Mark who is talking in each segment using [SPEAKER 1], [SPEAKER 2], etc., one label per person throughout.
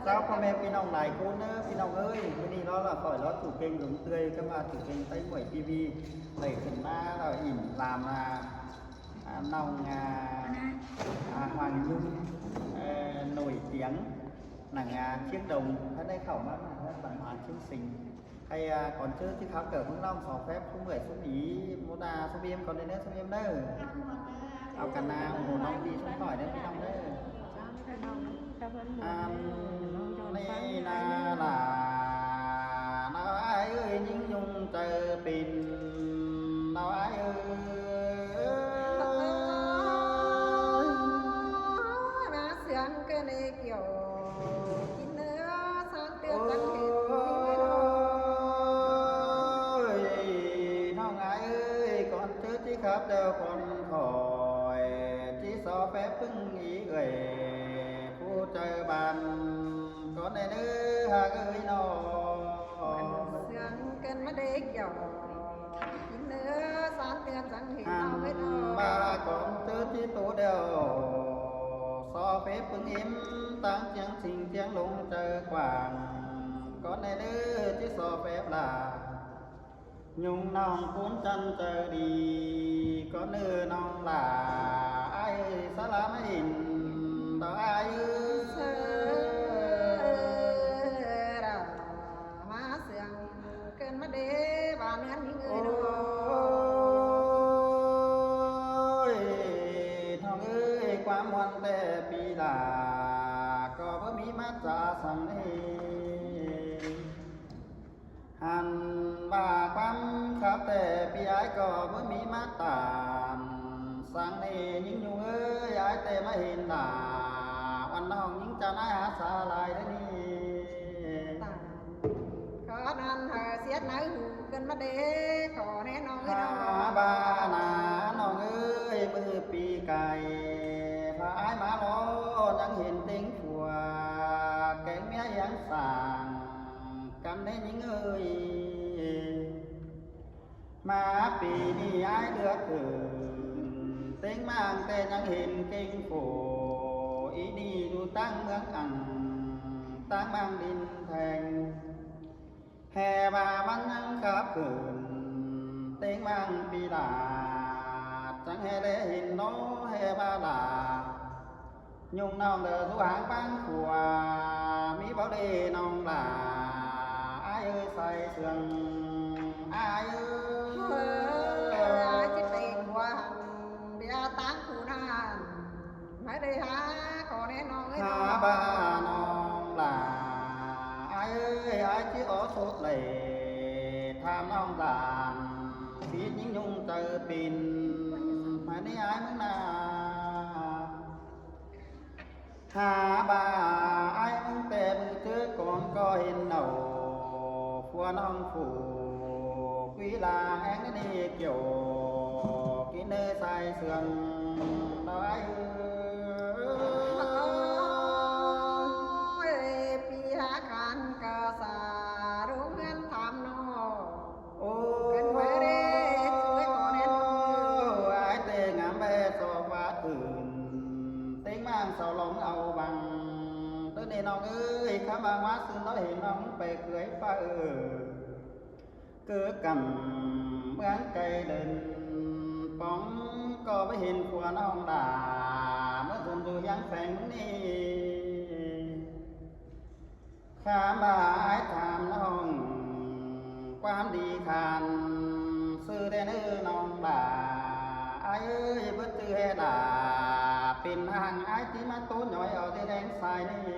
[SPEAKER 1] cháuพ่อแม่พี่น้องหลายคนเนอะพี่น้องเอ้ยวันนี้เราlà khỏi nó chủ kênh hướng tươi các bạn chủ kênh Tây Mười TV đẩy phần ba là ỉn làm là nòng Hoàng Nhung nổi tiếng là chiếc đồng ở đây khẩu mắt là bản hóa chương trình hay còn chưa thì khám cỡ phương long xỏ phép không người xuống ý mô đà số biêm còn đến đấy số biêm đâu ao cà na hồ nông đi xuống khỏi đấyพี่น้องเด้อนี่là nói ai ơi những nhung chờ bình nói ai ơi
[SPEAKER 2] nó sướng cái này kiểu chín nữa sáng tiêu tận hết
[SPEAKER 1] น้องai ơi con chưa chỉ khắp đều con khỏi chỉ so phépพึ่งý gầyผู้chờ bàn con này nữ hà ơi nó
[SPEAKER 2] sướng cái mà để kiểu chín nữa sáng tiêu tận hết tao hết
[SPEAKER 1] ba con chưa chỉ tổ đều so phépพึ่งim tăng chẳng trình chẳng lung chờ quảng con này nữ chỉ so phép là nhung nong cuốn chân chờ đi có nữ nong là ai xa lắm hình đó ai
[SPEAKER 2] má sướng cái mà để bà nên những người đó
[SPEAKER 1] ôi thằng ơi quá ngoan tệ bị là có bữa mỹ mát trả sang đi hàn bà quắm khắp tệ bị ai có bữa mỹ mát tàn sang đi những nhung ơi ai tệ mà hình là oan hồng những cha nái há xa lại đấy đi
[SPEAKER 2] có nên hờ xiết nấu gần mà để có nên nó cái đó
[SPEAKER 1] ba nà nó ơi mưa pi cày phải má lo chẳng hiện tiếng phùa cái mía giáng sàng cầm đến những ơi mà pi đi ai được tiếng mang tên chẳng hiện kinh phổ ý đi đu tăng ngưỡng ăn tăng mang đinh thành hè bà bắn nhang khắp cường tiếng mang pi là chẳng hề để hình nó hè ba là nhung nòng đờ du hàng băng của mỹ bảo đề nòng là ai ơi say sương ai
[SPEAKER 2] ai chết tiền qua bia tán phụ nan mấy đây há có nên nó cái
[SPEAKER 1] đó ba nòng là ai ơi ai chỉ ở suốt lệ tham nòng đàn biết những nhung từ pin mà đi ai muốn na hà bà ai muốn tè bự trước còn có hình đầu phua non phủ quý là anh đi kiểu cái nơi sai sườn đó ai
[SPEAKER 2] ơi pi há can ca sa đúng ngân tham nó cần phải đi chuối có nên
[SPEAKER 1] ai tê ngắm bê so phát thường tiếng mang sầu lòng âu bằng tới đây nó ơi khá ba má xương nói hiện ông bè cưới pha cứ cầm bán cây lên bóng có với hình của nó ông đà mới dùng dù giang phèn đi khá ba ai tham nó hồng quan đi khàn sư đen ư nong đà ai ơi bất tư he đà pin hàng ai chỉ mắt tố nhói ở đây đen sai đi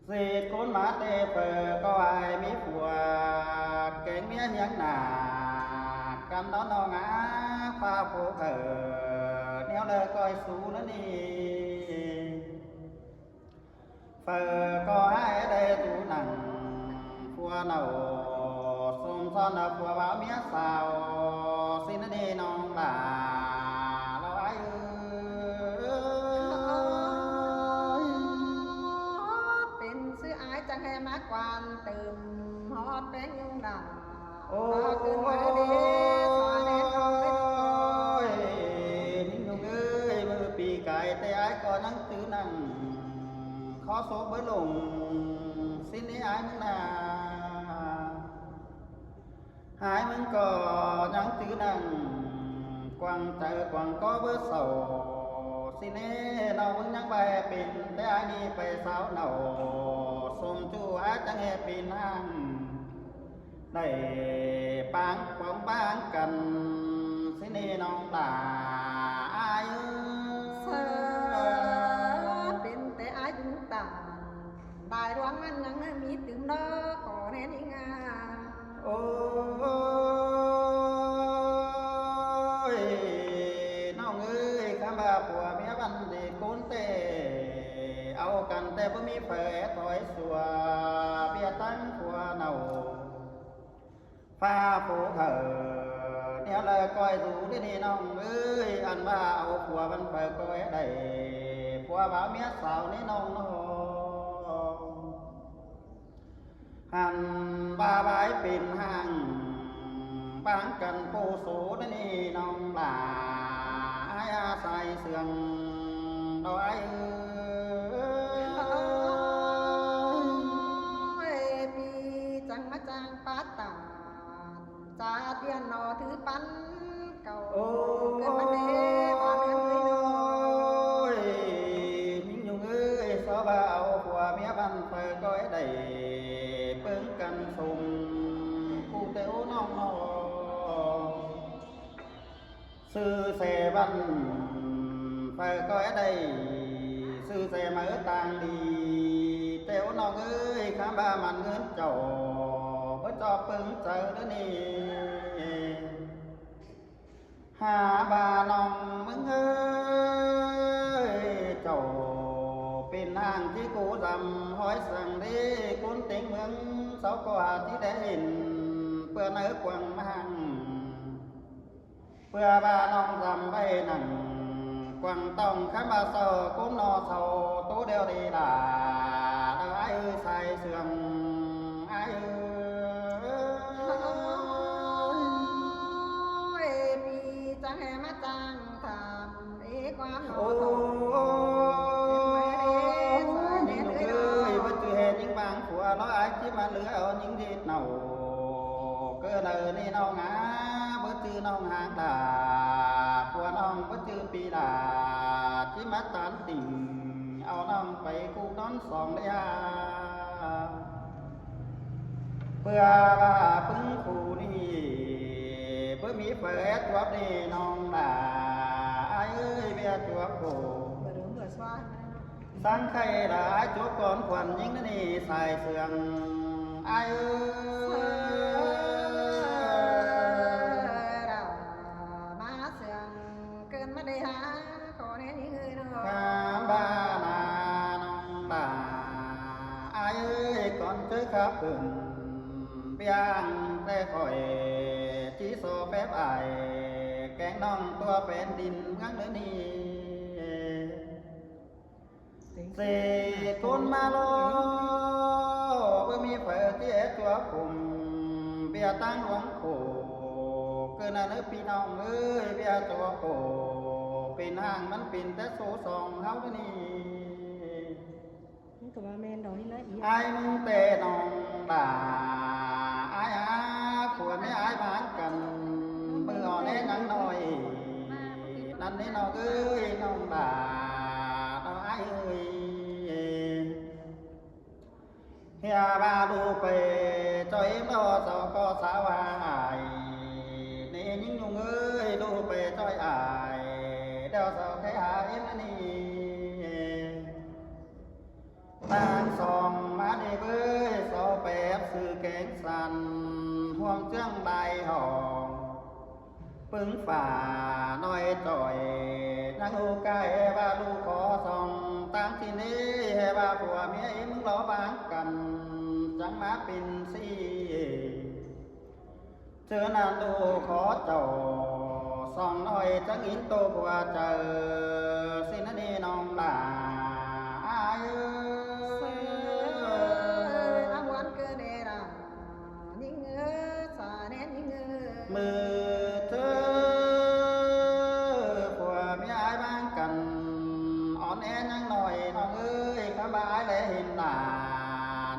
[SPEAKER 1] dì cốn má tê phờ có ai mi phùa cái mía nhắn nà cầm đó nó ngã pha phố thờ neo lời coi xú nó đi phờ có ai ở đây tú nặng phùa nầu xôn son là phùa báo mía xào xin nó đi non là lo ai
[SPEAKER 2] เป็นซื้อไอ้จังให้มาควานตื่มฮอดแบงยุ่งด่า
[SPEAKER 1] ôi
[SPEAKER 2] ขึ้นมาดีสาเด็ดเอาไว้
[SPEAKER 1] những nhung ơi mưa pi cài tay ai có nắng tứ nắng ขอโศกเบิดลงสิ้นนี้อายมึงนาหายมึงก็ยังจื้อนั่งกวางใจกวางก็เบิดเศร้าสิเน่เรามึงยังไปเป็นแต่อายนี่ไปสาวเนาสมจูอาจังแห่ปีนห้างได้ปางปองปางกันสิเน่น้องตาอาย
[SPEAKER 2] เสเป็นแต่อายุต่างได้ร้องมันยังมีตึงดอกขอแน่นี่งา
[SPEAKER 1] โอ้ยน้องเอ้ยคำว่าผัวเมียบันดีกุนเตเอากันแต่บ่มีแผลถอยสัวเบียตั้งผัวเน่าฟ้าผูเถิดเนี่ยเลยก้อยสูที่นี่น้องเอ้ยอันว่าเอาผัวมันไปก้อยได้ผัวบ่าวเมียสาวนี่น้องน้องหันบ่าบายเป็นห้างปางกันปูสูนี่น้องหลาอายอาศัยเสื่องดอย
[SPEAKER 2] ปีจังมาจางปาตาจาเตียนนอถือปันเก่าเกิดมาเด้บ้านเมืองเลยน้อย
[SPEAKER 1] ยิ่งยงเอ้ยสาวบ่าวผัวเมียบันเปิดก้อยได้เปิ้งกันสุ่มผู้เต้วน้องน้องซื้อเสบันเปิดก้อยได้ซื้อเสมือต่างดีเต้วน้องเอ้ยข้าบ้ามันเงินเจ้าเพื่อจอบเปิ้งเจอเด้อนี่หาบาน้องมึงเอ้ยเจ้าเป็นนางที่กูรำห้อยสั่งดีคุณติงเมืองเสากว่าที่ได้เห็นเพื่อเนื้อกวางมังเพื่อบาน้องรำไปนั่งกวางต้องข้ามาโซคุณนอโซตู้เดียวดีล่ะได้ใส่เสื่อมไอ้
[SPEAKER 2] ปีจังแห่มาจังทำเอกความโอ้
[SPEAKER 1] ยิ่งเอ้ยว่าจือเหตุยิ่งบางผัวน้อยไอ้ที่มาเหลือเอายิ่งดีเน่าก็เลยนี่น้องอาว่าจือน้องหางตาผัวน้องว่าจือปีดาที่มาตานติ่งเอาน้องไปกูน้องสองได้เพื่อว่าพึ่งคู่นี่เพื่อมีเปิดตัวนี่น้องด่าไอ้เอ้ยเบียตัวโคสังไข่ด่าจุกก่อนควันยิ่งนั่นนี่ใส่เสื่องไอ้เอ้
[SPEAKER 2] ยมาเสื่องเกินมาได้หาขอแน่นี่เลยน้อง
[SPEAKER 1] ข้าบ้านาน้องด่าไอ้เอ้ยก่อนเจอข้าพึ่งเปียงแต่คอยจีโซแป๊บไอแกงน้องตัวเป็นดินงั้นเนื้อนี่เสกคนมาโลเพื่อมีเผื่อที่เอตัวผมเบียตั้งหลวงโขเกินอันเนื้อพี่น้องเอ้ยเบียตัวโขเป็นห้างมันเป็นแต่โซซองเฮาเนื้อนี่
[SPEAKER 2] นี่ตัวแมนดอกนี่ละอี
[SPEAKER 1] ไอ้มึงเตะน้องด่าไอ้อาผัวไม่ไอ้บ้านกันเมื่ออ่อนแน่นังหน่อยนั่นนี่น้องเอ้ยน้องด่าน้องไอ้เอ้ยเฮียบาดูไปจอยรอสาวก็สาวายนี่ยิ่งยุงเอ้ยดูไปจอยอายเดี๋ยวสาวแค่หาเอ็มนี่ตางสองมาดีเบ้ยสาวแปบสื่อแกงสันห่วงเจ้งใบหองปึ้งฝ่าน้อยจ่อยนั่งหูไก่ว่าลูกขอส่องตามที่นี้ให้ว่าผัวเมียเอ็มล้อบางกันจังมาเป็นสีเจอนานดูขอเจ้าส่องน้อยจังอินโตผัวเจอสินนี่น้องด่ามือเธอผัวเมียไอ้บ้านกันอ่อนแอยังหน่อยน้องเอ้ยค ข้าบายและเห็นหลา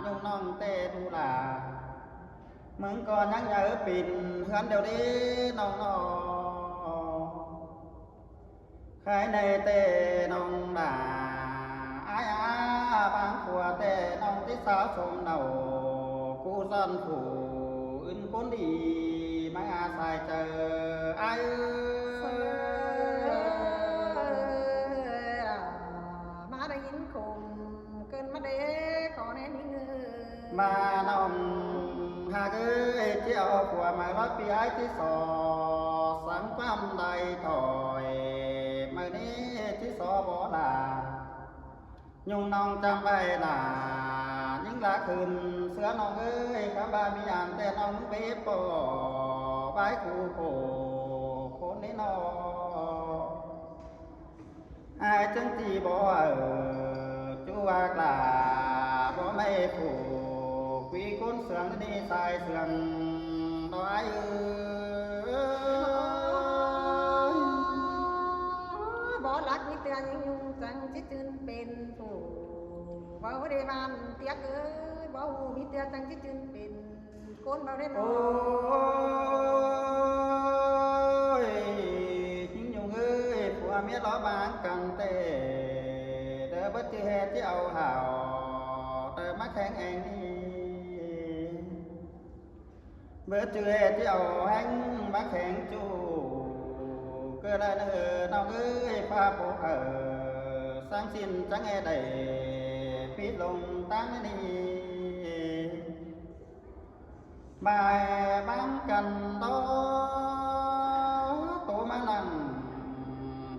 [SPEAKER 1] ยุ่งน้องเตดูหลามึงก็ยังอย่าปิ่นเฮือนเดี๋ยวนี้น้องนอใครในเตน้องด่าอายอาบางขัวเตน้องที่สาวสมเนากูซ่อนผู้อื่นคนดีมาอาศัยเจออาย
[SPEAKER 2] มาได้ยินคมเกินมาเด้ขอแน่นิ่ง
[SPEAKER 1] มาน้องหากเจ้าขัวมารักปีไอที่สอสังความใดถอยเมื่อนี้ที่สอบ่ลายุ่งน้องจำไว้ล่ะยิ่งละคืนเสือน้องคำบามีอ่านแต่น้องเป๊ปอใบคูโคคนนี้นออายจังจีบ่จูวากลาบ่ไม่ผูกคุยคนเสืองนี่สายเสืองน้อย
[SPEAKER 2] บ่รักมีเตือนยิ่งยุ่งจังจิจืนเป็นผู้บ่ได้บ้านเตียกบ่หูมีเตือนจังจิจืนเป็นคนบ่ได้นอ
[SPEAKER 1] โอ้ยยิ่งยุ่งผัวเมียล้อบางกันเตเด้อบัดที่เหตุที่เอาห่าวเด้อมาแข่งเองนี่เบิดที่เหตุที่เอาแห้งมาแข่งจูก็ได้เด้อน้องพาผู้สร้างสิ้นจังได้พิลงตั้งนี้บายบังกันโตโตมานั่ง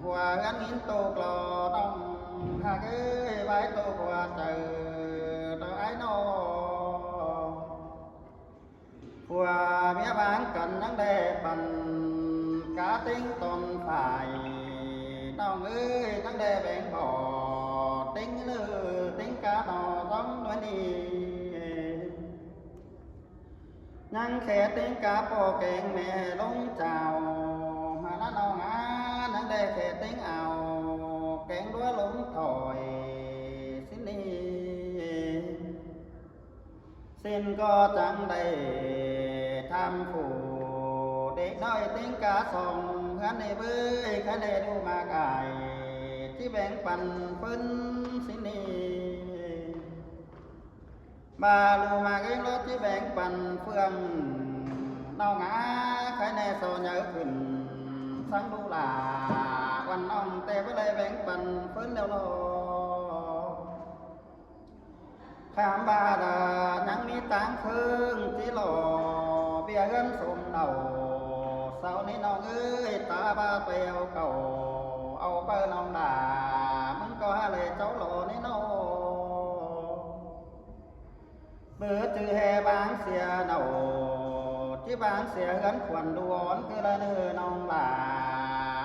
[SPEAKER 1] หัวกันหินโตกลอดองหากใบโตกว่าเจอตัวไอ้นอหัวเมียบังกันยังได้ปันกาติ้งตนฝ่ายน้องทั้งได้แบ่งบ่อติ้งติ้งกาหนอร้องด้วยนี่ยังแค่ติ้งกาปอแกงแม่ลงเจ้ามาละน้องนั่งได้แค่ติ้งเอาแกงด้วยลงถอยสินี่สิ้นก็จังได้ทำผู้เด็กน้อยติ้งกาส่องขันในเบื้อขันในดูมากายที่แบ่งปันฟื้นสินี่มาลูมาเองรถที่แบ่งปันเฟืองน้องใครในโซเยอะขึ้นสังดูลาวันน้องแต่ก็เลยแบ่งปันฟื้นแล้วรอข้ามบาดายังมีตังครึ่งที่หล่อเบี้ยเงินสมเนาเสาในน้องตาบาเปียวเก่าเอาไปน้องด่ามึงก็หาเลยเจ้าหล่อในน้องเบื่อจือแห่บางเสียเนาที่บางเสียเงินขวัญดวนคือละเนื้อน้องด่า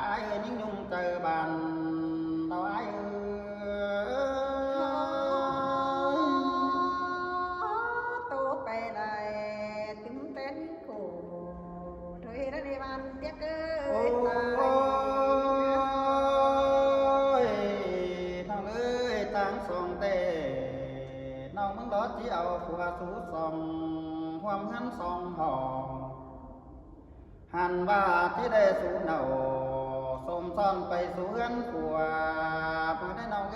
[SPEAKER 1] ไอ้ยิ่งยุ่งเจอบานเราไอ้
[SPEAKER 2] โตไปได้ตึมเต้นโคถอยได้ในบ้านเตียก
[SPEAKER 1] โอ้
[SPEAKER 2] ตาย
[SPEAKER 1] ยน้องตั้งสองเตน้องมึงรอที่เอาผัวสูสองความหันสองหอหันว่าที่ได้สูเนาสมซ่อนไปสู่เฮือนผัวพอได้น้อง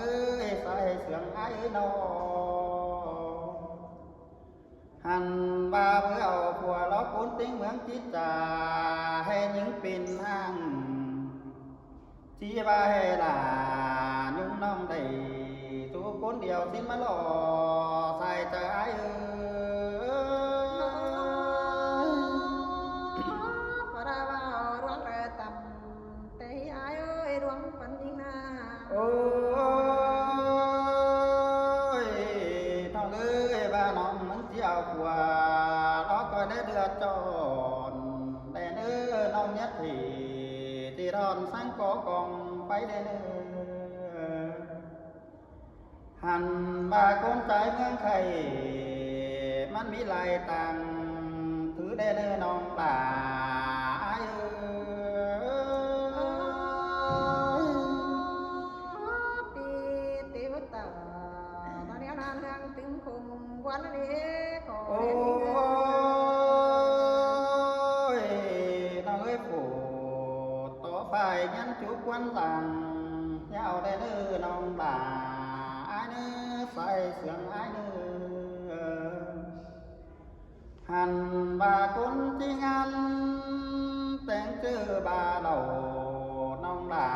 [SPEAKER 1] ใส่เสียงไอ้น้องหันว่าเพื่อเอาผัวล้อคุ้นติ้งเหมืองจิตจ่าให้หญิงปิ่นห้างที่บ้าให้หลายุ่งน้องได้ทุกคนเดียวสิ้นมาหล่อใส่ใจไอ้
[SPEAKER 2] พระว่าร้วงเรือต่ำแต่ไอ้ร้วงปันยิงหน้า
[SPEAKER 1] โอ้ยน้องบ้าน้องมึงเที่ยวผัวล้อก็ได้เดือดจอนแต่เนื้อน้องยัดที่รอนสังกอกองไปได้เนื้อหันบาคนใจเมืองไข่มันมีลายต่างถือได้เนื้อน้องป่า
[SPEAKER 2] ปีเทวตา ถึงคงวันนี้ขอ
[SPEAKER 1] โอ้ยน้องเอ้ยปู่ต่อไปยันจุกวันหลังยาวได้เด้อน้องด่าอ้ายเนื้อใส่เสียงอ้ายเนื้อหันบาคนที่งานแต่งเจอบาเหล่าน้องด่า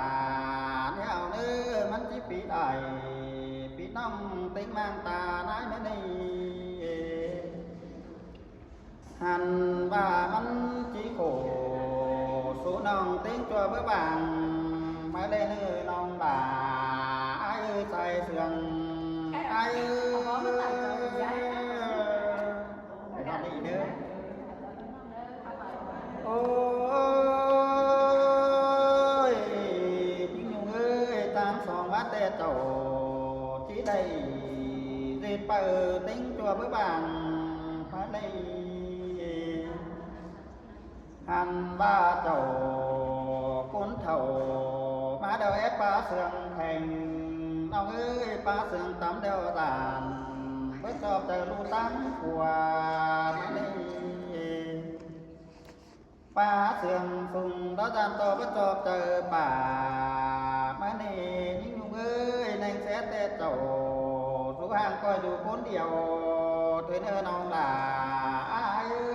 [SPEAKER 1] ยาวเนื้อมันจิปีใดปีน้องติ้งmangตาน้ายไม่ได้หันว่ามันchỉ khổ số nòng tiếng cho với bạn mới lên ơi nòng bà ai ơi say sườn ai ơi phải nói đi nữa ôi tiếng nhung ơi tam sòn bát tê trầu chỉ đây dệt bờ tiếng cho với bạn phải đây hành ba chầu cuốn thầu má đeo ép ba sườn thành ông ơi ba sườn tắm đeo tàn với cho tờ lu tắm của má đi ba sườn phùng đó gian to với cho tờ bà má đi những ông ơi nên sẽ tê chầu số hàng coi dù cuốn điều thuê nơi non là ai ơi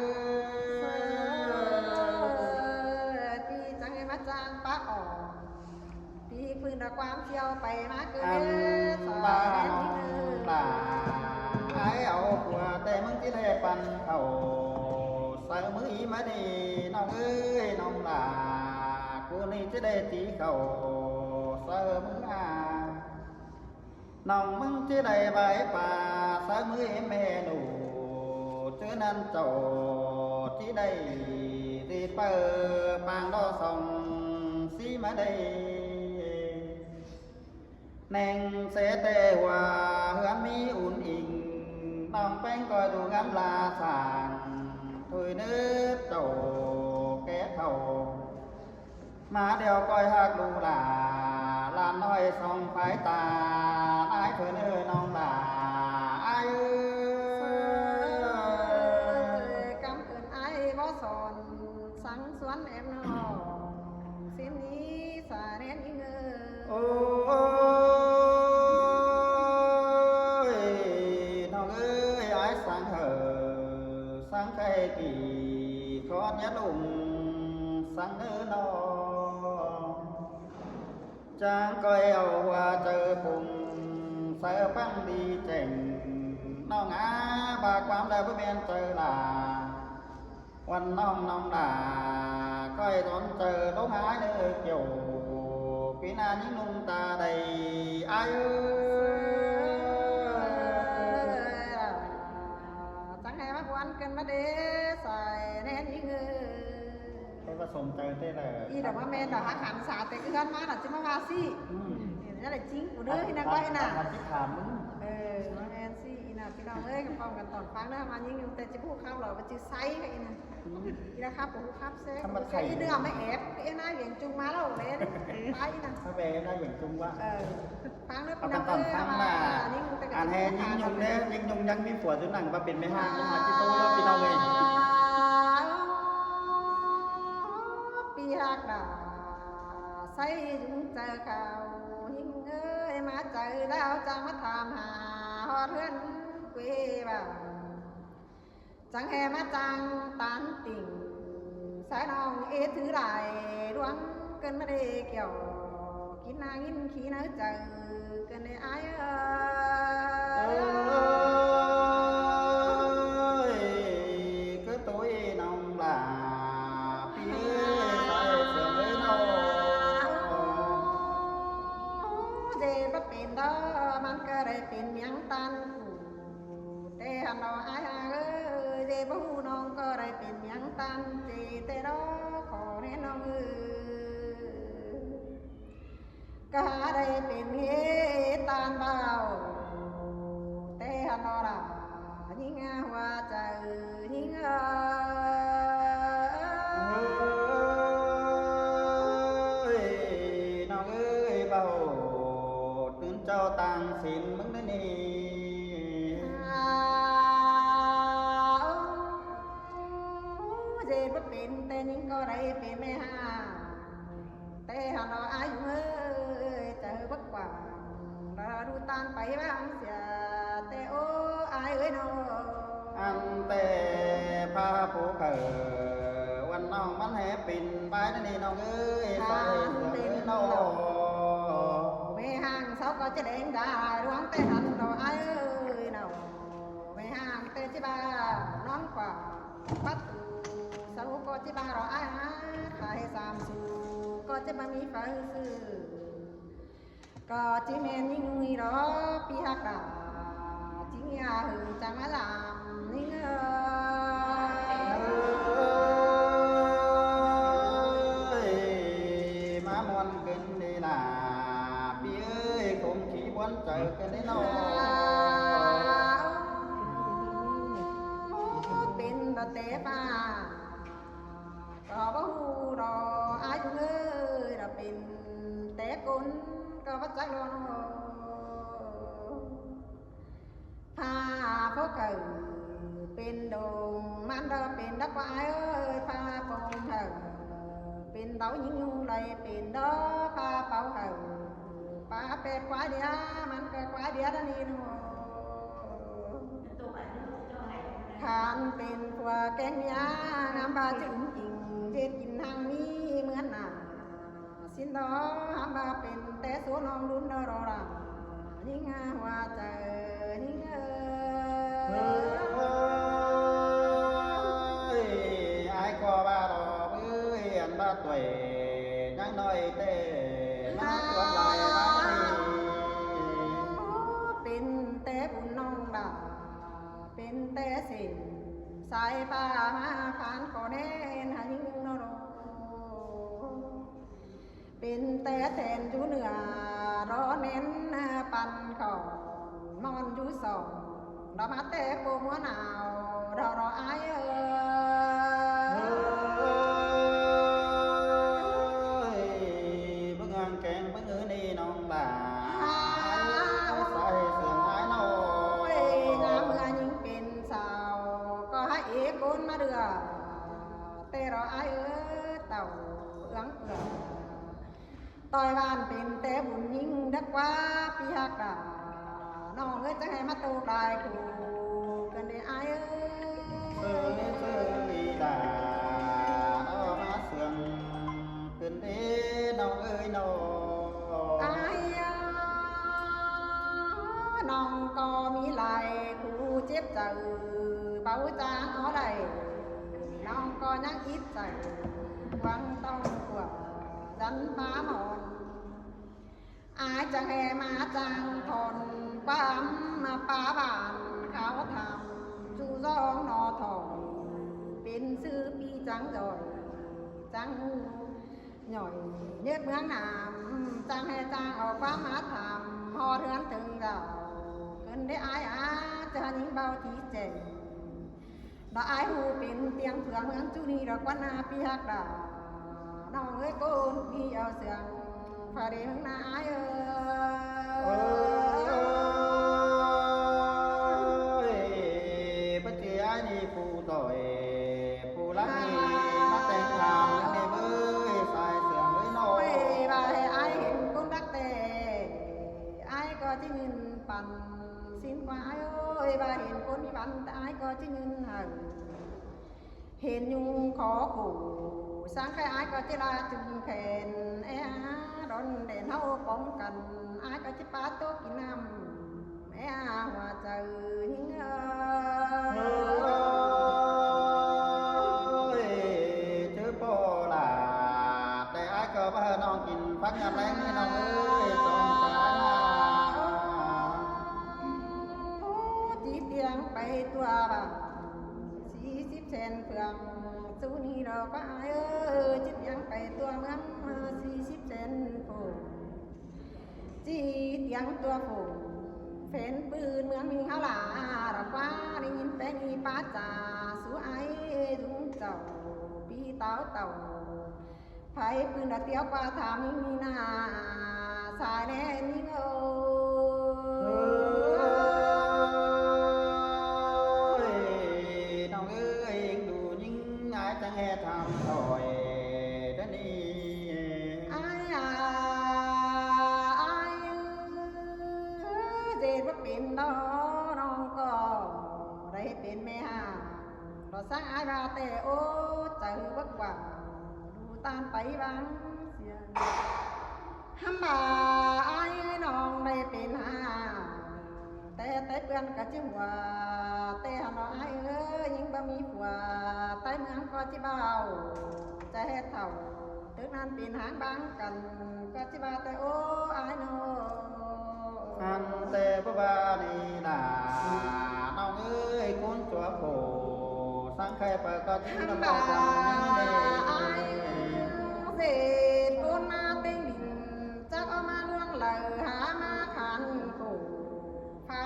[SPEAKER 2] ป้าออกพี่พื้นความเชี่ยวไปมาเกิน
[SPEAKER 1] ba non là ai ẩu của tê mừng chỉ lệ pan khẩu sợ mới mà đi nong ơi nong là cô ni chỉ lệ chỉ khẩu sợ mới à nong mừng chỉ lệ bài bà sợ mới mẹ nụ chứ nên trầu chỉ đây thì bờ bằng đó sòng xí mà đây nàng sẽ tê hòa hương mi ủn ỉn nong bánh coi đủ ngắm là sàn thôi nước trầu ké thầu má đeo coi hạc đủ là nói xong phải ta ai thôi nơi nong là ai ơi
[SPEAKER 2] cảm ơn ai bó sòn sáng xuân em nó xin ý xả nén ý ngơ
[SPEAKER 1] ôi nong ơi ai sáng hở sáng cây kỳ khó nhất lùng sáng nơ nó trang coi ẩu hoa chờ cùng sợ băng đi chỉnh nó ngã bà quám đời với bên trời làวันน้องน้องด่าก้อยร้อนเจอร้องหายเลยเกี่ยวปีหน้านี้นุ่งตาใดอายุ
[SPEAKER 2] จังไงมาวันกันมาเด้ใส่แน่นยิ่งเออ
[SPEAKER 1] ให้ผสมเจอได้เลย
[SPEAKER 2] อีดอกว่าแม่ดอกหันสาแต่คือกันมาหน่ะจิมาว่าสินี่แหละจริงกูเด้อที่นักไว้น่ะ
[SPEAKER 1] ทำที่ถามมึง
[SPEAKER 2] มาแม่สิอีน่ะพี่น้องเอ้ยกับพร้อมกันตอนฟังนะมายิ่งอยู่แต่จะพูดข้าวหรอว่าจื้อไซส์กันอีน่ะอีนะครับผมครับเซ่อีเนื้อไม่แอบเอ็น่าเหวี่ยงจุงมาแล้วเลยไปน่ะ
[SPEAKER 1] ถ้าเบได้อย่างจุงว่า
[SPEAKER 2] ฟังเด้อ
[SPEAKER 1] เอา
[SPEAKER 2] พี่
[SPEAKER 1] กั
[SPEAKER 2] น้อน ง
[SPEAKER 1] ตอน
[SPEAKER 2] เอ้ย
[SPEAKER 1] ฟังน่ะอ่านแฮยิงยงเนี่ยยิงยงยังมีผัวจุหนังมาเป็นไม่ห้างมาจิโต้แล้วพี่น้องเลย
[SPEAKER 2] ปีหักดาใส่จุงเจอเขาหิงเอ้ยมาเจอแล้วจะมาถามหาฮอดเรือนเกวบ่าจังแห่มาจังตันติ่งสายน้องเอถือไหลดวงเกินมาได้เกี่ยวกินนางกินขี้เนื้อเจอเกินในอาย
[SPEAKER 1] cứ tối nông là phía phải sườn với nó
[SPEAKER 2] เดบเป็นดอมันก็ได้เป็นเมียงตันแต่หันดออายเอ้ยเดบหูน้องก็ได้เป็นเมียงตันเจแต่ดอขอแน่น้องเอ้ยก็หาได้เป็นเฮตันเบาแต่หันดอละยิ่งหัวใจยิ่ง
[SPEAKER 1] bao tướng cho tàng xin mừng đến đi
[SPEAKER 2] เสียแต่โอ้อายเอ้ยน้อง
[SPEAKER 1] อันแต่พาผู้เขอวันน้องมันแหปิ่นไปนั่นนี่น้องเอ้ยใส่เสื้อเอ้ยน้อง
[SPEAKER 2] ไม่ห่างเขาก็จะแดงได้ร้องแต่หันเราอายเอ้ยน้องไม่ห่างแต่ที่บ้านน้องกว่าประตูเสาก็ที่บ้านเราอายขายสามสูก็จะมามีไฟซื้อก็จีแมนยิ่งมีรอปีหักดาจิงยาหึงจังมาลามนิ่ง
[SPEAKER 1] มามวนกันดีล่ะพี่เอ้ยคงขี่บนเจอกันได้น้อง
[SPEAKER 2] เป็นตะเตป้าก็บ่ฮู้ดอกอายุเอ้ยเราเป็นแต่คนก็บ่จักดอกพาพวกเกิดเป็นดงมันเราเป็นดักว่าเอ้ยพาปงเถิดเป็นเต้ายิงยุงเลยเป็นดอกพาเป่าเถิดปลาเป็ดควายเดียมันก็ควายเดียนั่นนี่นูขานเป็นตัวแกงยางามบาจึงจริงเจ็ดกินทางนี้เหมือนหนาสินดอหามบาเป็นแต่สวนองรุนดอรอรังยิ่งหัวใจยิ่ง
[SPEAKER 1] ไอ้ก็บ้าดอกเอ้ยอันบ้าตัวยังน้อยเต้มาตัวลายบ้านี่
[SPEAKER 2] เป็นแต่บุญน้องดาเป็นแต่สิ่งสายป่ามาขานขอแน่นหายิ่งนรกเป็นแต่แทนอยู่เหนือรอเน้นปันของมอนอยู่สองเรามาแต่ปูมัวหนาวเรารออาย
[SPEAKER 1] เบิ่งแกงเบิ่งนี่น้องบ่าใส่เสื้อไอ้น้อง
[SPEAKER 2] งามเมื่อยิ่งเป็นสาวก็ให้เอกคนมาเดือแต่รออายเต่าเอื้องเอื้อต่อยบ้านเป็นแต่บุญยิ่งดักว่าพี่ฮักดาน้องจะให้มาโตกลายกูกันได้อาย
[SPEAKER 1] เสื้อดาน้องมาเสื่อมขึ้นเด้น้องเอ้ยน้อง
[SPEAKER 2] อายน้องก็มีลายกูเจ็บใจเบาจางเอาได้น้องก็ยังอิดใจหวังต้องกว่าดันฟ้าหมอนอายจะแห่มาจังทนความมาป้าบ้านเขาทำจูร้องนอถอยเป็นซื้อปีจังดอยจังหน่อยเนื้อเมืองน้ำจังให้จังออกความมาทำพอเรือนถึงเราเกินได้อายจะยิงเบาที่เจ๋งดอกอายหูเป็นเตียงเผืองเมืองจูนี่ดอกวันนาปีฮักดาน้องเอ้ยโกนพี่เอาเสียงพาเดียงนาอาย
[SPEAKER 1] ปัจจัยนี่ผู้ต่อยผู้รักนี่มาแต่งงานในเบ้ยใส่เสื้อเลยน้อง
[SPEAKER 2] โอ้ยว่าให้อายเห็นคนรักแต่อายก็จะเงินปั่นสิ้นกว่าอายเอ้ยว่าเห็นคนมีปั่นแต่อายก็จะเงินเห็นยุงขอขู่สังใครอายก็จะลาจุงแขนร้อนเด่นเฮาป้องกันอายก็จะปาโตกินน้ำหัวใจหิง
[SPEAKER 1] เจอพ่อล่ะแต่ไอ้ก็บ่น้องกินพักงานแรงนี่น้องเอ้ยจอมจ๋า
[SPEAKER 2] จีเตียงไปตัวบ้าน40 เซนเพื่องสูนี่เราก็อายจีเตียงไปตัวเมือง40 เซนฝูจีเตียงตัวฝูเฟ้นปืนเมืองมีเขาหลาเราว่าได้ยินแต่มีป้าจ่าสู้ไอ้ดุงเจ้าปีเต้าเต่าไผปืนเตี้ยวกว่าถามมีหน้าสายแน่นี่เงา
[SPEAKER 1] น้องเอ้ยดูยิ่งอายจังแห่ทำต่อยเด้อนี่
[SPEAKER 2] อายเจ็บว่าเป็น น้องก็ได้เป็นแม่ห่างเราสร้างอายบาแต่โอ้ใจวักว่าดูตามไปบางเสียงห้ำบ่าอายน้องได้เป็นห่างแต่เพื่อนก็จิ้มว่าแต่หาอายยิ่งบ่มีผัวใต้เมืองก็จิเบาใจเฮ็ดเท่าถึงนั้นเป็นหางบางกันก็จิบาแต่โอ้อายน้อง
[SPEAKER 1] อันแต่พระบาลีนาน้องเอ้ยคุณจัวโผสังใครเปิดก็ทิ้งน้ำ
[SPEAKER 2] บ่า
[SPEAKER 1] ตาจังนี่
[SPEAKER 2] อายเศษโกนมาเต็งดินจักเอามาล่วงไหลหามาขันขู่ผ้า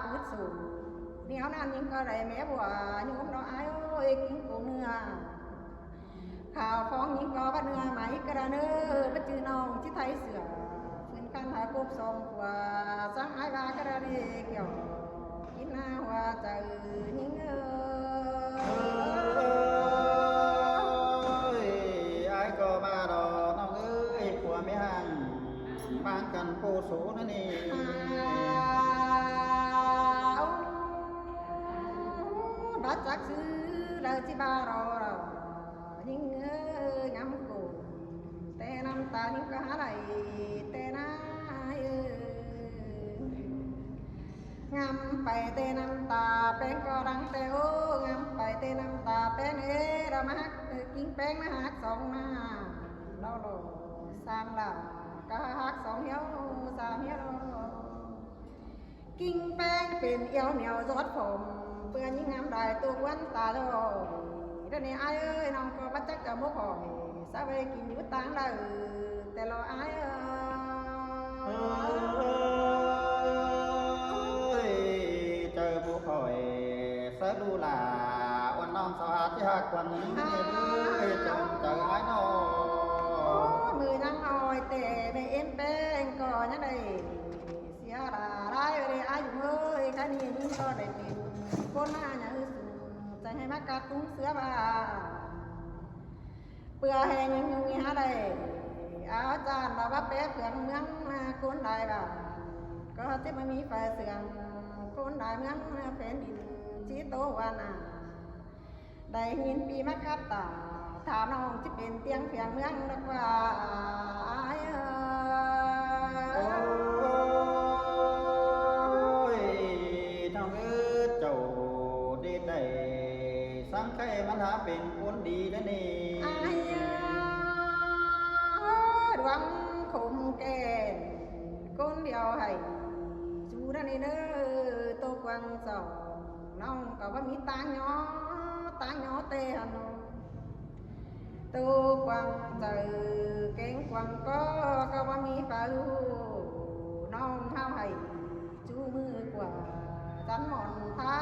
[SPEAKER 2] ปืดสูเหนียวนั้นยิ่งก็ได้แม่บัวยุ่มน้องอายโอ้ยกินกูเนื้อข่าวฟ้องยิ่งก็ว่าเนื้อไหมกระเนื้อไปจือน้องที่ไทยเสือขึ้นกันหากบสองกว่าสังอายว่ากระเดเกี่ยวกินหน้าว่าใจยิ่ง
[SPEAKER 1] ไอ้ก็มาดอน้องเอ้ยผัวไม่ห่างบางกันโปสูนั่นนี่
[SPEAKER 2] บัดจักซื้อเลยที่บารอเรายิ่งงำกูแต่น้ำตายิ่งก็หาไหลแต่น้างำไปแต่น้ำตาแป้งก็รังแต่โอ้งำไปแต่น้ำตาแป้งเรามาหักกินแป้งมาหักสองมาเราโลสามดาวก็หักสองเหี้ยวสามเหี้ยวกิ่งแป้งเป็นเอี้ยวเหนียวรสผมเพื่อนยิ่งงามได้ตัววันตาโลเดี๋ยวนี้อายเอ้ยน้องก็บัดจักจะมุกหอยสาวไปกินอยู่ต่างได้แต่เราอาย
[SPEAKER 1] เจอผู้คอยเสดูลาวันน้องสาวที่หักวันนี้เลยจงเจอไอ้น้อง
[SPEAKER 2] มือนั่งอ้อยแต่ไม่เอ็นแป้งก็ยังได้เสียดาได้เลยอายุเอ้ยแค่นี้ยิ่งก็ได้เป็นคนหน้าอย่างอื่นจะให้มากัดตุ้งเสือบาเปื่อแห้งยังมีหาได้เอาจานเราว่าแป๊ะเผื่อเมืองมาคนได้บ้าก็จะไม่มีไฟเสื่อมคนได้เมืองแผ่นดินชีโตวานาได้ยินปีมาคับตาถามน้องจะเป็นเตียงเพียงเมืองนักว่า
[SPEAKER 1] น้องเอ้ยเจ้าดีได้สังใครมันหาเป็นคนดีนะนี่
[SPEAKER 2] ดวงคมแก่นคนเดียวให้จูนั่นเน้อตัวกวางสองน้องก็ว่ามีตาnhỏเตะหันตัวกวางเจอเก่งกวางก็ว่ามีฝ่าลูน้องเฮาให้จูมือกว่าจันหมอนท้า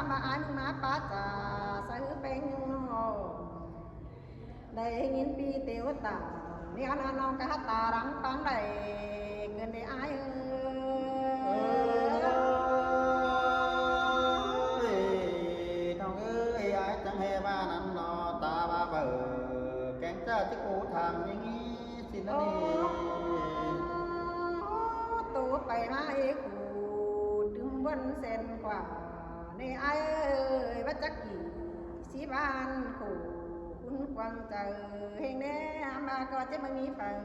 [SPEAKER 2] มาอันมาป้าจ่าซื้อเป็นได้ยินปีเตียวตาเนี่ยน้องก็ตารังปังได้เงินได้อาย
[SPEAKER 1] น้องเอ้ยไอ้จังเฮบ้านั้นนอตาบ้าเบอแกงเจ้าที่กูทำอย่างนี้สินะนี่
[SPEAKER 2] ตัวไปมาเอกกูดึงบนเส้นกว่าในไอ้ว่าจักกี่สีบ้านกูคุณกวางเจอเฮงแน่มาก็จะไม่มีฝัน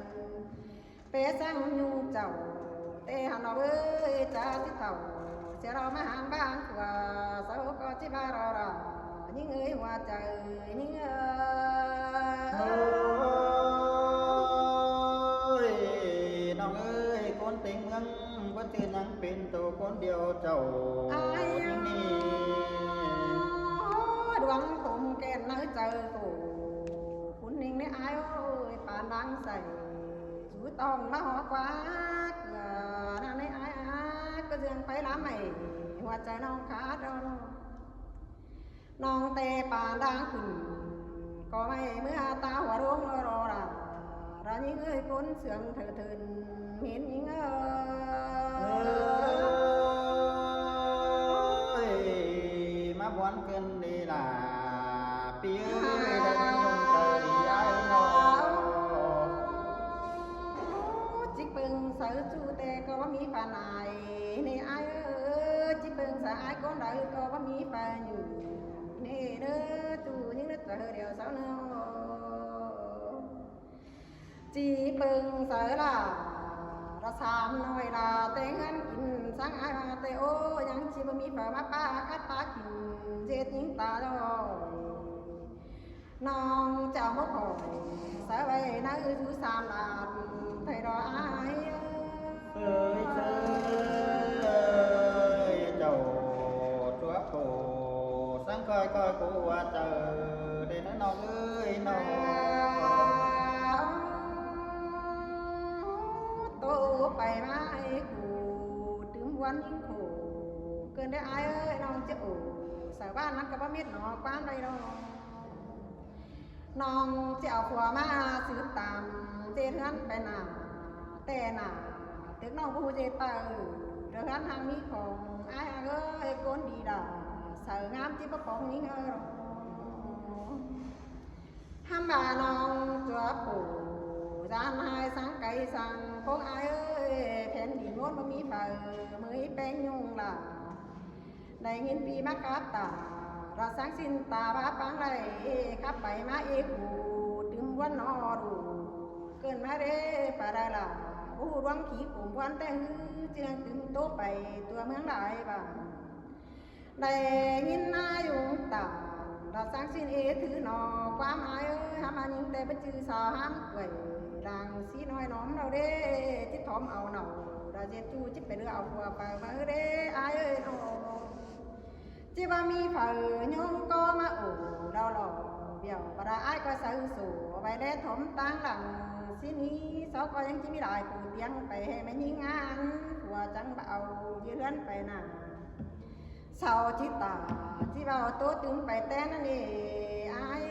[SPEAKER 2] เปสังยูเจ้าเตหันเอาเอ้ยจ้าที่เต่าเสียเรามาหางบ้างกว่าสาวก็ที่บ้านเรายิ่งเอ้ยว่าเจอยิ่ง
[SPEAKER 1] น้องเอ้ยคนเต็งเมืองว่าจือนังเป็นตัวคนเดียวเจ้าที่นี่
[SPEAKER 2] ดวงคมแก่นน้อยเจอกูคุณนิ่งในอายโอ้ยป่านดังใส่ชูต้องมาหอกว่านั่นในอายก็เดือนไปล้ำใหม่หัวใจน้องขาดน้องเตป่านดังขึ้นก็ไม่เมื่อตาหัวรุ่งรอราเรายิ่งเอ้ยคนเสื่อมเถิดเถินเห็นยิ่ง
[SPEAKER 1] มาบวนเกินดีล่ะปีเอ้ยได้ยินยงเจอดีไอ้น้อง
[SPEAKER 2] จิกปึงเสือจูแต่ก็ว่ามีปานายในไอ้ sợ ai có đợi có bấm mi phải nhủ nè đỡ tu những đứa chờ điều sao nữa chỉ bừng sợ là ra sám nói là tiếng ăn kín sáng ai mà tê ôยังchỉ bấm mi phải mà ba cắt ba kín dễ tiếng ta rồi non chào mất hồi sợ vậy nó thứ sám là thầy đó ai
[SPEAKER 1] ơi ơi chầu chúa cổ sáng coi coi cổ qua chờ để nó non ơi non
[SPEAKER 2] tôi phải mãi cụ tướng quan những khổ cơn đấy ai ơi non chứ ủ sợ ban nó có biết nó quán đây đâu non chèo phùa ma sứ tàm trên hắn phải nào tè nào tiếng non bu dê tờ rồi hắn hàng mi còn ai ơi con đi đà sợ ngắm chứ bất còn những ơi ham bà non chúa phủ gian hai sáng cây sang phố ai ơi phèn đi ngôn mà mi phở mới bén nhung là đầy nghìn pi mắc cáp tà ra sáng xin ta bá báng này khắp bảy má y cụ trứng quán nó đủ cơn má đế phải đây là u đoán khí cùng quan tay hư chương trứng tốt bảy tua hướng lại và đầy nghìn ai dùng tà ra sáng xin ế thứ nó quá mãi ơi hàm anh những tay bất chư sao hám quẩy làng xí nói nóm đâu đế chứ thóm ảo nào ra dệt chu chứ phải đưa ảo phùa vào mơ đế ai ơi nó chỉ ba mi phở nhung có mà ủ đau lòng biểu và đã ai có sự sủ bài đế thóm tăng lặng xin ý sáu có những chỉ mi đại cụ tiếng phải hệ mấy những ăn của chẳng bảo dưới lớn phải nào sau chỉ tả chỉ vào tốt tướng phải tên này ai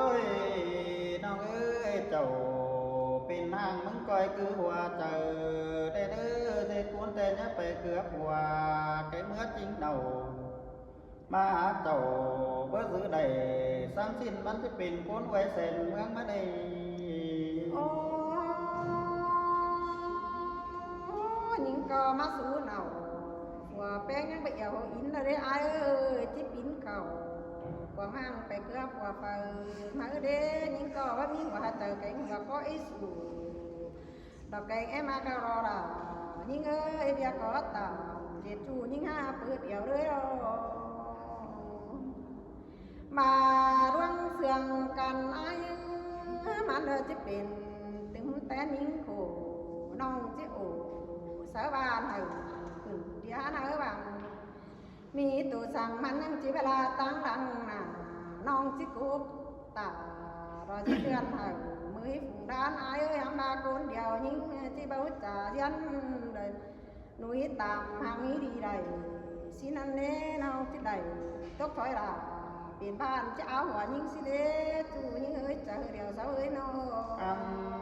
[SPEAKER 1] ơi non ơi chầu pin hàng mừng coi cứ hoa chờ để đứa để cuốn tên nhá phải cướp hoa cái mướt chính đầu mà chầu bớt giữ đầy sáng xin bắn cái pin cuốn quay sen mướn mất đây
[SPEAKER 2] những co má sú nào và bé những bây giờ in là đấy ai ơi chỉ pin cầu quả mang phải cướp quả phải mở đấy những co bác miếng quả chờ cánh và có ít sủ đọc cánh em ăn cao rồi là những ơi bây có tàu dệt chu những ha bữa điều đấy đâu mà đoan sườn cần ai mà đời chỉ pin tiếng tên những khổ non chỉ ủ sở ban hầu đi hán ở bằng mi tụ sang man năng chỉ là tăng lăng nà non chỉ cúp tả rồi chỉ tuyên hầu mới phụng đan ai ơi hàm ba con điều những chỉ bao trả dân đời núi tạm hàng ý đi đầy xin ăn nế nào chỉ đầy tốt thôi là biển ban chỉ áo của những xin đế tu những ơi chờ điều sáu ơi nó
[SPEAKER 1] ăn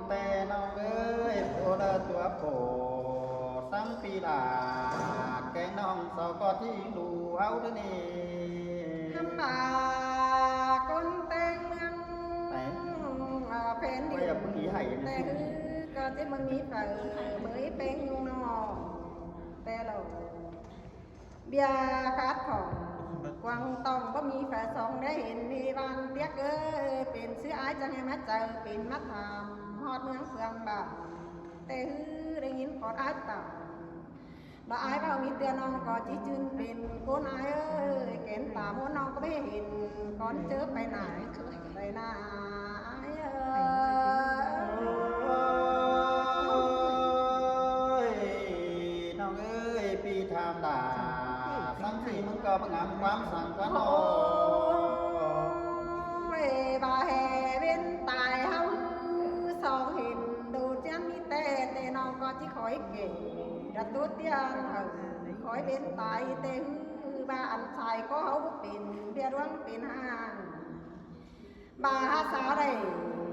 [SPEAKER 1] tè non ơi ô đơ tua cổ sáng phi là cái non sao có thi đủ áo đó nè
[SPEAKER 2] hâm bà con tên phèn đi tè có chứ mình nghĩ phải mới bên nhung nó tè lầu bia khát khổng quăng tòng có mi phải xong để hiện mi ban tiếc ơiเป็นซื้อai chẳng em mắt chờเป็นmắt hàm hot nướng sườn bà tè hưได้ยินขอดaiต่bà ai bảo mi tiền non có chỉ chunเป็นcon ai ơi kén tà muốn non cóไม่เห็น con chớไปไหนไปไหนai
[SPEAKER 1] ơi non ơi pi tham đà sáng khiมึงก็บังคับความสั่งquá nó
[SPEAKER 2] bà hè bên tài hông song hình đồ chân mi tè tè non có chỉ khỏi kể đã tốt tiền ở khỏi bên tài tè bà ăn xài có hấu bút tiền bia đoán tiền hàng bà sao đây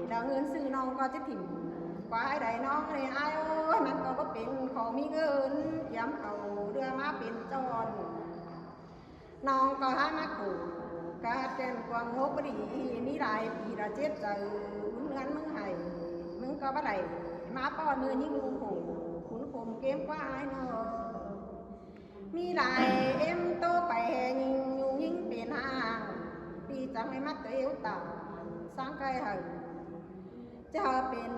[SPEAKER 2] đã ngươn sư non có chỉ thỉnh quá ai đây non này ai ơiมันก็เป็นของมีเงินย้ำเอาเรือมาเป็นจอนน้องก็หามาขู่กาเจนกวางโงกดีมีหลายปีละเจ็บใจมึงงั้นมึงให้มึงก็บ่ได้มาป้อนมือยิ่งงูขู่ขุนคมเก em qua ai nọ mi lại em tô bè nhìn nhung nhìn biển hàng vì chẳng ai mắt tôi yếu tàn sáng cây hờ chờ biển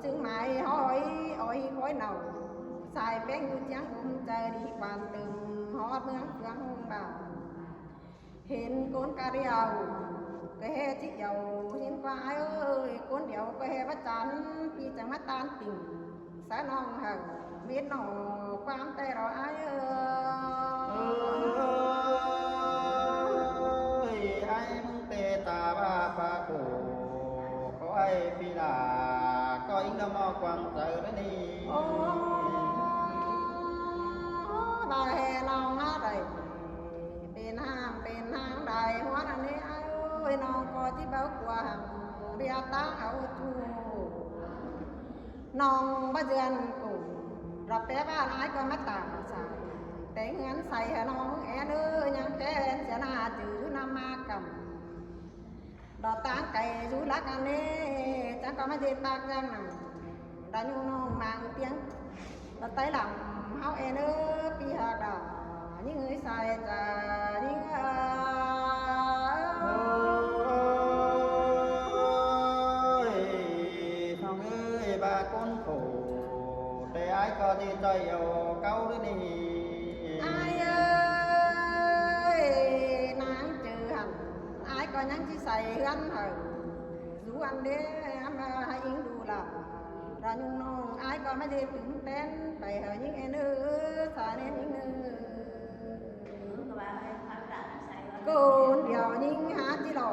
[SPEAKER 2] chứng mãi hỏi ôi khói nầu xài bén như trắng trời đi quan từng hót mướn phương bà hiện con cà riêu cái he chiếc dầu hiến qua ai ơi con điệu cái he bắt chán vì chẳng mắt tan tình xã non hờ biết nó quan tay rồi ai
[SPEAKER 1] ơi ai mong tê ta ba ba cổ có ai phi là có ý nó mò quăng trời đó đi
[SPEAKER 2] bà hè non má đầy bên hàng đầy hóa là nè ai ơi non có tí báo qua hàng bia tá áo chu non bao giờ cùngรับแปะบ้านไอ้ก็มาตามใส่แต่เงินใส่น้องแอนเอ้ยยังแค่เสียหน้าจืดน้ำมากำดอกตางไก่ยูรักอันนี้จังก็มาเจ็บปากจังนั่งได้ยูน้องmang tiếngดอกไต้หลังเฮาแอนเอ้ยปีหากดาnhững ngườiใส่จะnhững
[SPEAKER 1] thằng ơi ba con khổ để ai có đi chơi yêu câu đó đi
[SPEAKER 2] ai ơi nắng trừ hành ai có nhắn chỉ xài gắn hờ dù anh đế em hay yến đù là ra nhung non ai có mấy gì cũng tên bày hờ những em nữ xài nên những nữ con điều những há chỉ lò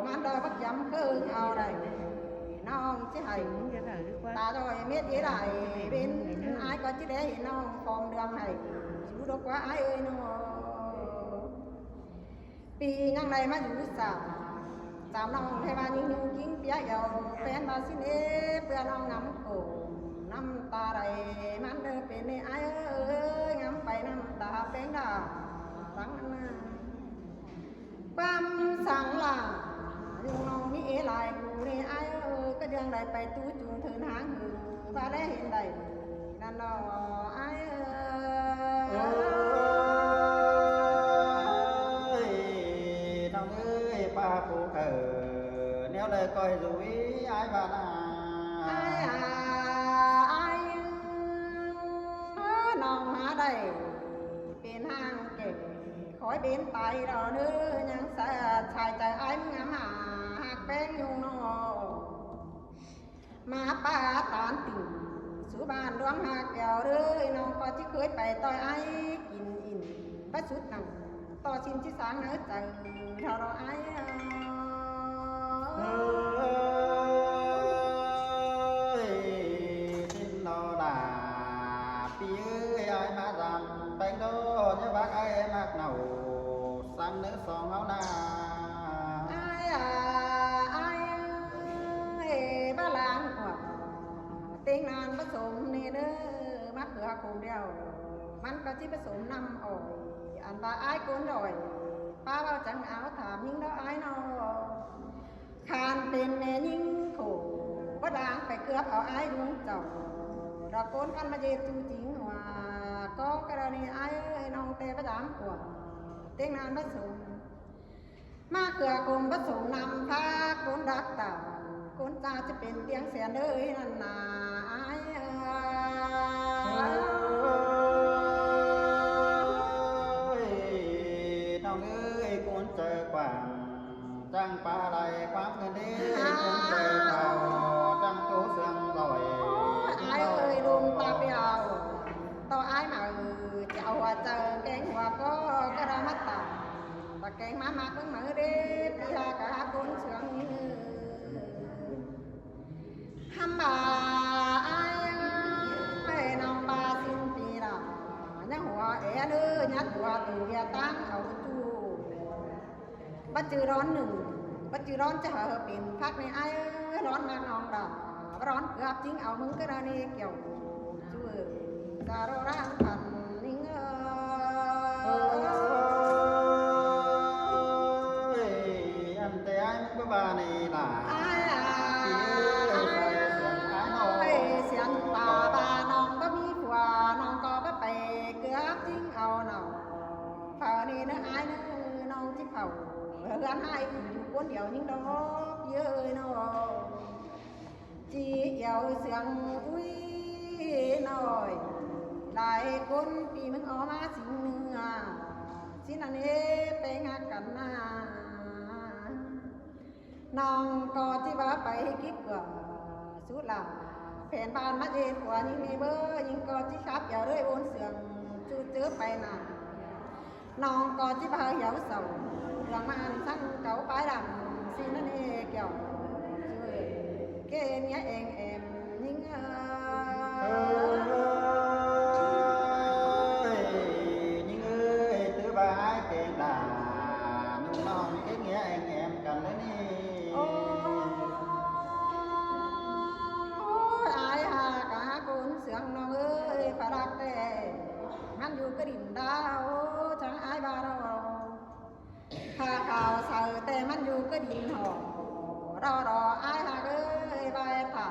[SPEAKER 2] mang đôi bắt dám khơi ao đây non chứ hay ta rồi biết gì lại bên ai có chứ để nó còn đường này chú đâu quá ai ơi nó vì nhang này mà chú xả xả non hay ba những nhung kiến bía dầu phen ba xin ế bữa non ngắm cổ năm ta đây mang đơ bên này ai ơi ngắm bay năm ta bên đó sáng băm sáng là nhưng nó nghĩ lại cụ này ai ơi cái đường này phải túi chuồng thuyền háng hử và để hiện đây đàn đò ai
[SPEAKER 1] ơi thằng ơi ba phụ khờ nếu lời coi rủi ai bà
[SPEAKER 2] ai ai nòng há đây bên hang kể khói bên tay đó nữa nhưng sẽ xài trời anh ngắm hạt bên nhung nó mà ba tán tình số bàn đoán hạt kẹo đơi nó có chiếc cưới bày tôi ai kín in bắt chút nặng to xin chiếc sáng nữa trời theo đó ai
[SPEAKER 1] ơi tin nó là pi ơi ai mà làm bánh đó nhớ bác ai em mặc nào sang nước son áo na
[SPEAKER 2] ai ai ba làng quả tiếng nan bắt sum nè nữa mắt cửa cùng đeoมันก็ที่ผสมนำอ่อยอันว่าอ้ายก้นดอยป้าว่าจังเอาถามยิ่งดอกอ้ายนอคานเป็นแม่ยิ่งขู่ก็ด่างไปเกือบเอาอ้ายดวงเจ้าดอกก้นกันมาเย็บจริงๆว่าก็กรณีอ้ายน้องเตะประดามกว่าเต้งนานผสมมาเกือกลมผสมนำพาก้นดักตาก้นตาจะเป็นเตียงเสียเด้อนั่นนาอ้าย
[SPEAKER 1] trăng pa lại quán lên đi cũng chơi vào trăng cố xương rồi
[SPEAKER 2] ai ơi luôn ta bèo to ai mà chào hòa chờ kén hòa có cái ra mắt ta kén má má cũng mở đi đi ha cả cuốn sướng hăm bà ai nong ba xin tì là nhá hòa é nữa nhá hòa từ nhà tăng ở chu bắt chữ đónหนึ่งbắt chữ đónจะเป็นพักในไอ้ร้อนมากน้องดาร้อนเกือบจริงเอามึงก็ได้นี่เกี่ยวช่วยจารร่างพันนิ่ง
[SPEAKER 1] อันแต่ไอ้มึงก็บ้านี่ล่ะ
[SPEAKER 2] เสียงตาบาน้องก็มีผัวน้อง ai nữa non chiếc khẩu gắn hai cuốn điệu những đó với nó chỉ dạo sương ui nồi lại cuốn vì mình ó má xin nữa xin anh ấy bên cạnh non có chỉ bà bảy kiếp của suốt là phèn ban mắt đi của những ngày bơ những có chỉ khắp giờ đây ôn sườn chú chớ bay nào non có chỉ bà hiểu sầu rằng mà ăn sắc cấu bái đằng xin nó đi kiểu cái nhé em những
[SPEAKER 1] những ơi tứ ba kẹn đà nhung non cái nghĩa anh em cần đấy đi
[SPEAKER 2] ai hà cả con sướng nó ơi phải đặt tệ hắn dù cái đỉnh đau chẳng ai ba đâu hà khảo sợ tệ hắn dù cái đỉnh hò đó đó ai hà ơi bài thả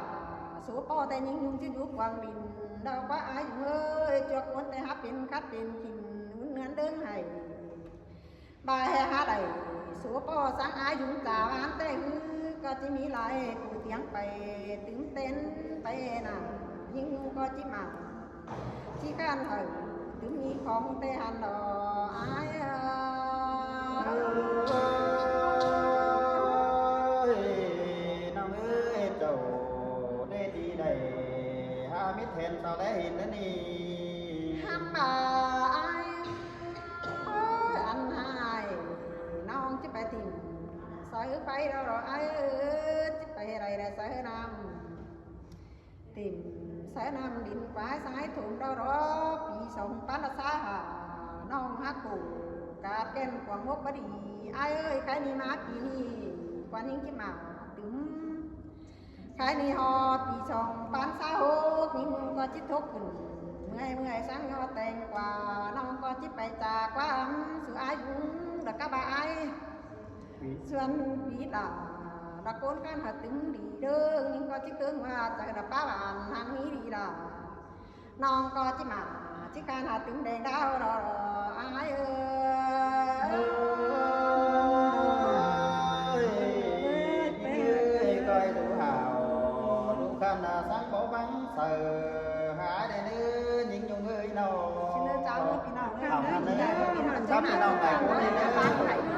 [SPEAKER 2] số po tệ những nhung chứ giúp quang đỉnh đâu có ai ơi cho cuốn tệ hát bên cắt bên kìm ngắn đơn hay bài hát đầy số po sáng ai dùng trả bán tệ có chỉ mỹ lại cụ tiếng bay tiếng tên bay nào nhưng có chỉ mà chỉ can thời tiếng mỹ không tê hàn đò ai
[SPEAKER 1] năm ơi trầu đây đi đầy ha biết hẹn sao đấy hình đấy đi
[SPEAKER 2] ham bà ai ôi anh hai non chứ phải tìm sợ phải đâu rồi ai chứ phải đây là sợ nam tìm sợ nam điện quá sái thùng đâu đó bị sống bán là xa hà non hát cụ cả ken quảng ngốc bá đi ai ơi cái ni má kỳ ni quan những cái mà tướng cái ni ho bị sống bán xa hốt nhưng có chiếc thuốc người sáng ho tên quà non có chiếc bài trà quá ấm sự ai cũng là các bà ai xuân quý là côn can hạt tính đi đơn nhưng có chiếc cương hoa chạy là ba bạn hàng nghĩ đi là non có chiếc mà chiếc can hạt tính đèn đau đó ai
[SPEAKER 1] ơi coi đủ hào đủ khăn là sáng bỏ vắng sờ hái đây nữa những nhung ơi nào
[SPEAKER 2] xin cháu đi nào
[SPEAKER 1] học hành đấy sắp đi nào ngày cũng đi nữa